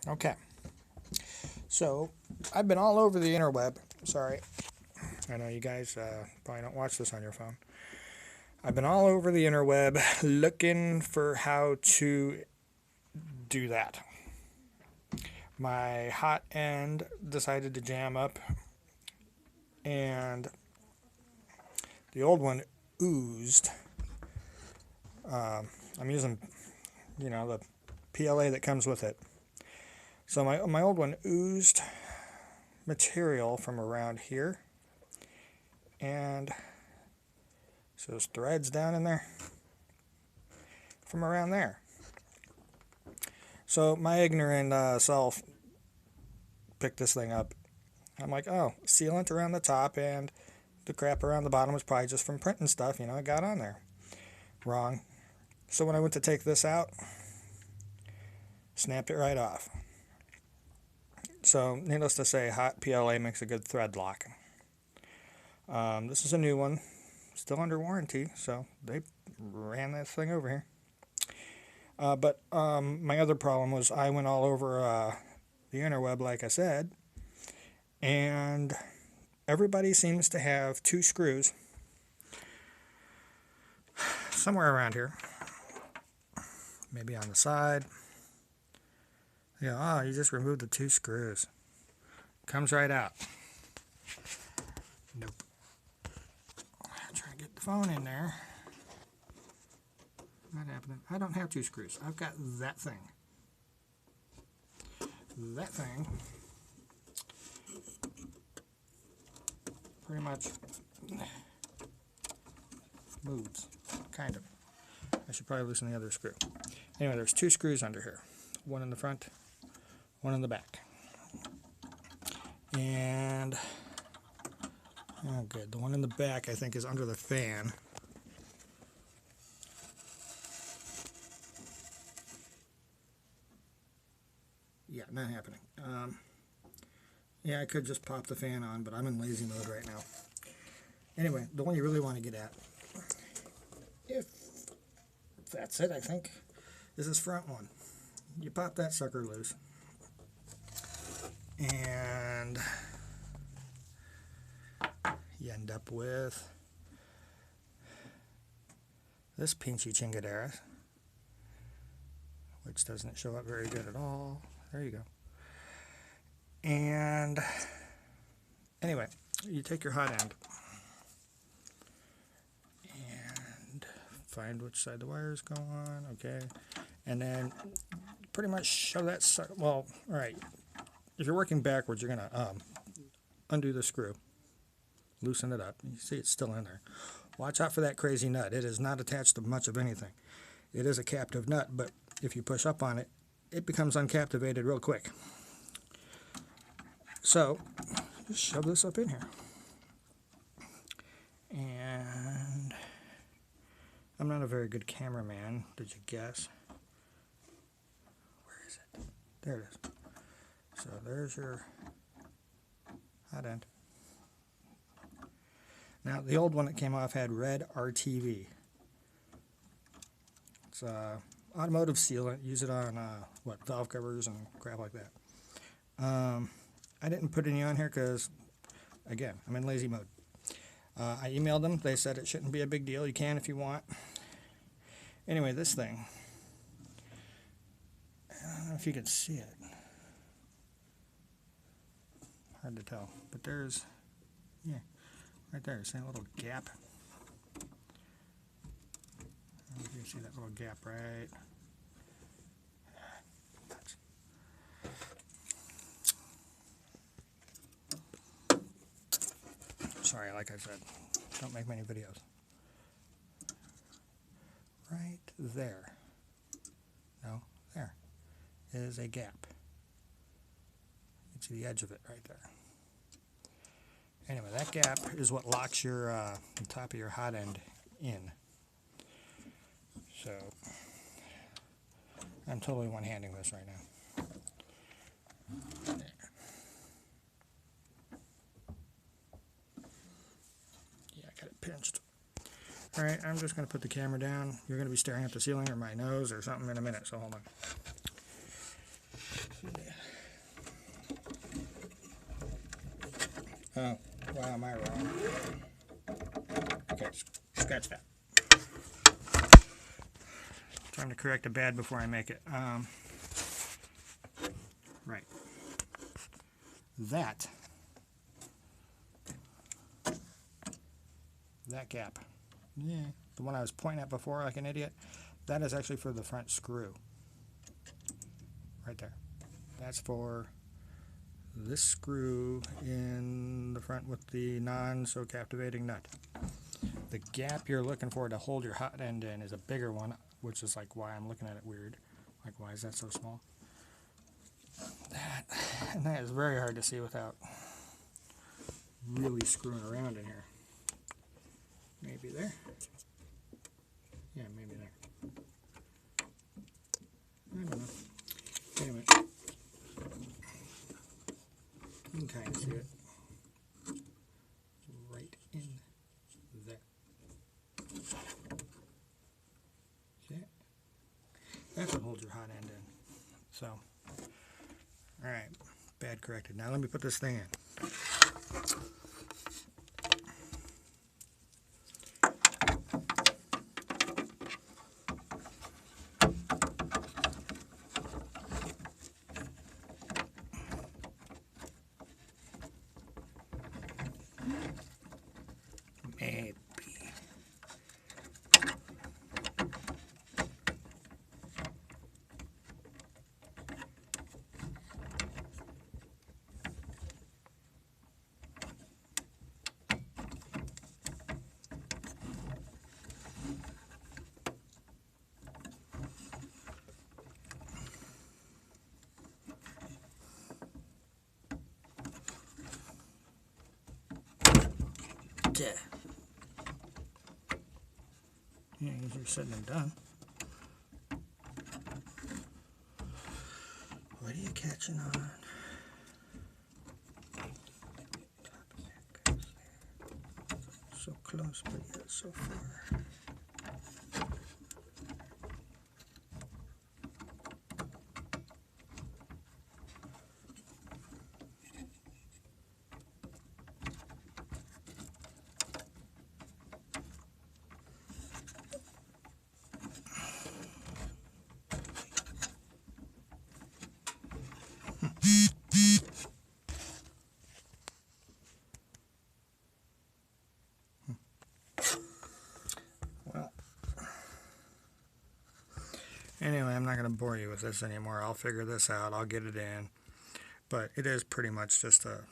Okay, so I've been all over the interweb. Sorry, I know you guys probably don't watch this on your phone. I've been all over the interweb looking for how to do that. My hot end decided to jam up, and the old one oozed. I'm using, the PLA that comes with it. So my old one oozed material from around here, and so there's threads down in there from around there. So my ignorant self picked this thing up. I'm like, oh, sealant around the top and the crap around the bottom was probably just from printing stuff, it got on there. Wrong. So when I went to take this out, snapped it right off. So needless to say, hot PLA makes a good thread lock. This is a new one, still under warranty, so they ran this thing over here. But my other problem was I went all over the interweb, like I said, and everybody seems to have two screws somewhere around here, maybe on the side. Yeah, you just removed the two screws. Comes right out. Nope. Try to get the phone in there. Not happening. I don't have two screws. I've got that thing. That thing pretty much moves, kind of. I should probably loosen the other screw. Anyway, there's two screws under here. One in the front, one in the back. And, oh good, the one in the back I think is under the fan. Yeah, not happening. Yeah, I could just pop the fan on, but I'm in lazy mode right now. Anyway, the one you really want to get at, if that's it, I think, is this front one. You pop that sucker loose, and you end up with this pinchy chingadera, which doesn't show up very good at all. There you go. And anyway, you take your hot end and find which side the wires go on, okay, and then pretty much shove that, well, all right, if you're working backwards, you're gonna undo the screw, loosen it up. You see it's still in there. Watch out for that crazy nut. It is not attached to much of anything. It is a captive nut, but if you push up on it, it becomes uncaptivated real quick. So just shove this up in here, and I'm not a very good cameraman, did you guess? Where is it? There it is. So there's your hot end. Now the old one that came off had red RTV. It's automotive sealant. Use it on valve covers and crap like that. I didn't put any on here because, again, I'm in lazy mode. I emailed them. They said it shouldn't be a big deal. You can if you want. Anyway, this thing, I don't know if you can see it. Hard to tell. But there's, yeah, right there. See that little gap? You can see that little gap right. Sorry, like I said, don't make many videos. Right there, no, there is a gap. You can see the edge of it right there. Anyway, that gap is what locks your the top of your hot end in. So I'm totally one-handing this right now. There. Yeah, I got it pinched. Alright, I'm just going to put the camera down. You're going to be staring at the ceiling or my nose or something in a minute, so hold on. Oh, why am I wrong? Okay, scratch that. Trying to correct a bad before I make it. Right. That gap. Yeah, the one I was pointing at before like an idiot. That is actually for the front screw. Right there. That's for this screw in the front with the non-so-captivating nut. The gap you're looking for to hold your hot end in is a bigger one, which is like why I'm looking at it weird. Like, why is that so small? That is very hard to see without really screwing around in here. Maybe there. Yeah, maybe there. I don't know. Anyway, you can kind of see it right in there. See it? That's what holds your hot end in. So, all right, bad corrected. Now let me put this thing in. Maybe. Yeah, you're sitting and done. What are you catching on? So close, but yet so far. Well, anyway, I'm not going to bore you with this anymore. I'll figure this out. I'll get it in. But it is pretty much just a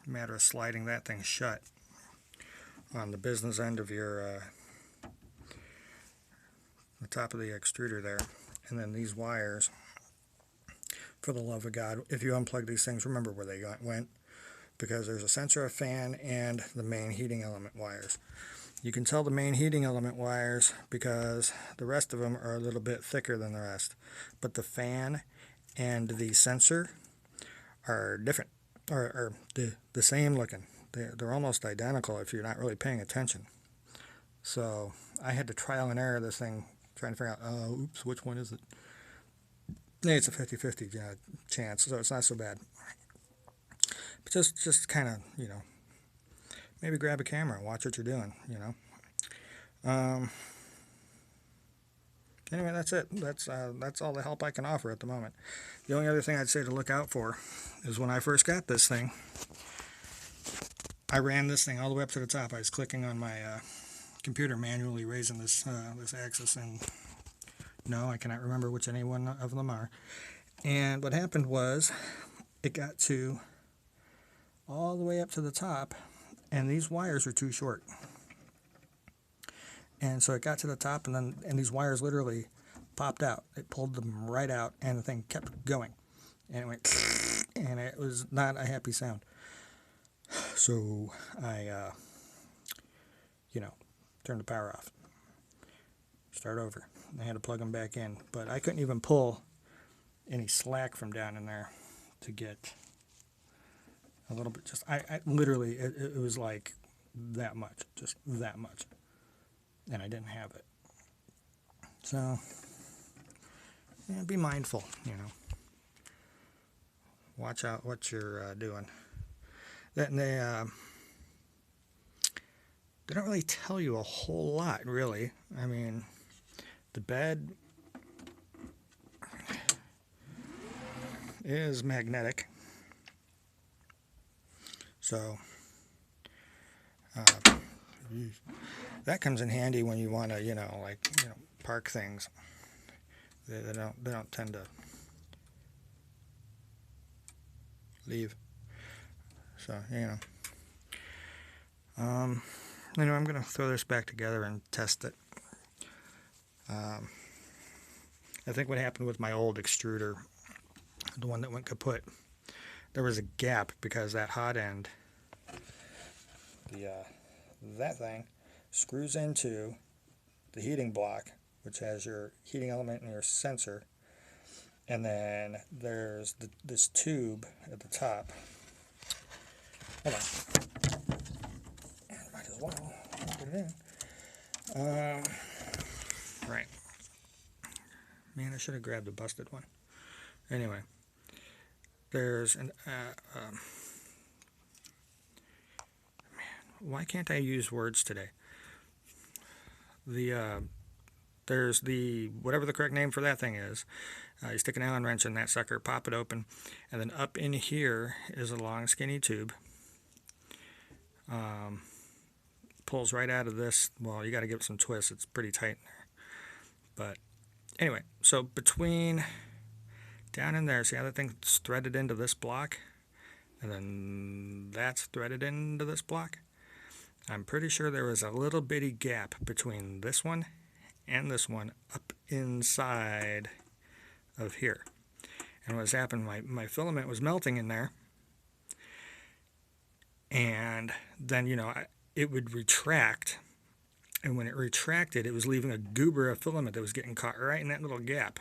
matter of sliding that thing shut on the business end of your the top of the extruder there. And then these wires, for the love of God, if you unplug these things, remember where they went, because there's a sensor, a fan, and the main heating element wires. You can tell the main heating element wires because the rest of them are a little bit thicker than the rest. But the fan and the sensor are different, or the same looking. They're almost identical if you're not really paying attention. So I had to trial and error this thing, trying to figure out, oops, which one is it? It's a 50-50 chance, so it's not so bad. But just kind of, maybe grab a camera and watch what you're doing, Anyway, that's it. That's all the help I can offer at the moment. The only other thing I'd say to look out for is when I first got this thing, I ran this thing all the way up to the top. I was clicking on my computer manually, raising this axis, and no, I cannot remember which any one of them are. And what happened was, it got to all the way up to the top, and these wires were too short. And so it got to the top, and these wires literally popped out. It pulled them right out, and the thing kept going. And it went, and it was not a happy sound. So I, turned the power off. Start over. I had to plug them back in. But I couldn't even pull any slack from down in there to get a little bit. I literally, it was like that much. Just that much. And I didn't have it. So, yeah, be mindful, Watch out what you're doing. they don't really tell you a whole lot, really. I mean, the bed is magnetic, so that comes in handy when you want to, park things. They don't tend to leave. So, I'm going to throw this back together and test it. I think what happened with my old extruder, the one that went kaput, there was a gap because that hot end, that thing screws into the heating block, which has your heating element and your sensor, and then there's this tube at the top. Hold on. Might as well put it in. Right. Man, I should have grabbed the busted one. Anyway, there's an man, why can't I use words today? There's the whatever the correct name for that thing is. You stick an Allen wrench in that sucker, pop it open, and then up in here is a long skinny tube. Pulls right out of this. Well, you got to give it some twists. It's pretty tight in there. But anyway, so between down in there, see how that thing's threaded into this block, and then that's threaded into this block? I'm pretty sure there was a little bitty gap between this one and this one up inside of here. And what's happened, my filament was melting in there, and then, it would retract, and when it retracted, it was leaving a goober of filament that was getting caught right in that little gap.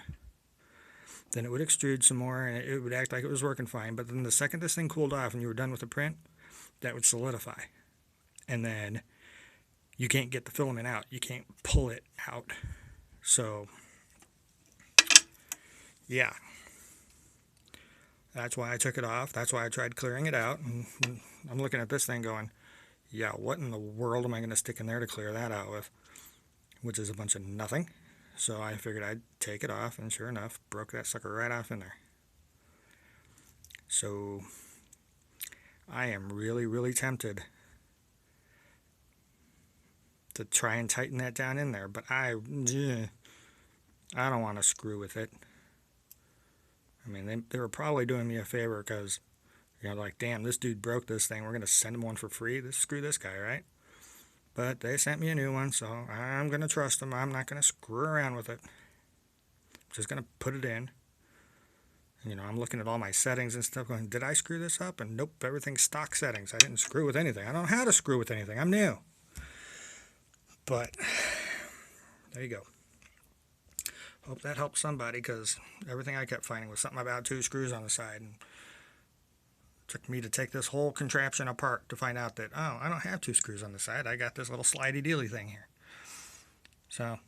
Then it would extrude some more, and it would act like it was working fine, but then the second this thing cooled off and you were done with the print, that would solidify. And then you can't get the filament out. You can't pull it out. So, yeah. That's why I took it off. That's why I tried clearing it out. And I'm looking at this thing going, yeah, what in the world am I going to stick in there to clear that out with? Which is a bunch of nothing. So I figured I'd take it off, and sure enough, broke that sucker right off in there. So I am really, really tempted to try and tighten that down in there, but I don't want to screw with it. I mean, they were probably doing me a favor because, like, damn, this dude broke this thing. We're going to send him one for free. Screw this guy, right? But they sent me a new one, so I'm going to trust them. I'm not going to screw around with it. I'm just going to put it in. I'm looking at all my settings and stuff going, did I screw this up? And nope, everything's stock settings. I didn't screw with anything. I don't know how to screw with anything. I'm new. But there you go. Hope that helps somebody, because everything I kept finding was something about 2 screws on the side. And it took me to take this whole contraption apart to find out that, oh, I don't have 2 screws on the side. I got this little slidey-dealy thing here. So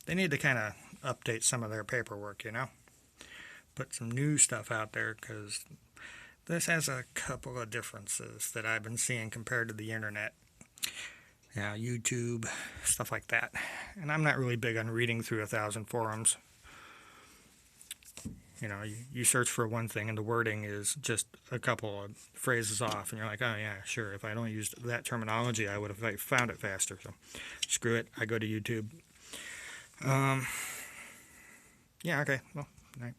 they need to kind of update some of their paperwork, Put some new stuff out there, because this has a couple of differences that I've been seeing compared to the internet. YouTube, stuff like that. And I'm not really big on reading through 1,000 forums. You search for one thing and the wording is just a couple of phrases off, and you're like, oh yeah, sure, if I'd only used that terminology, I would have found it faster. So screw it, I go to YouTube. Yeah, okay, well, I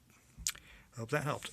hope that helped.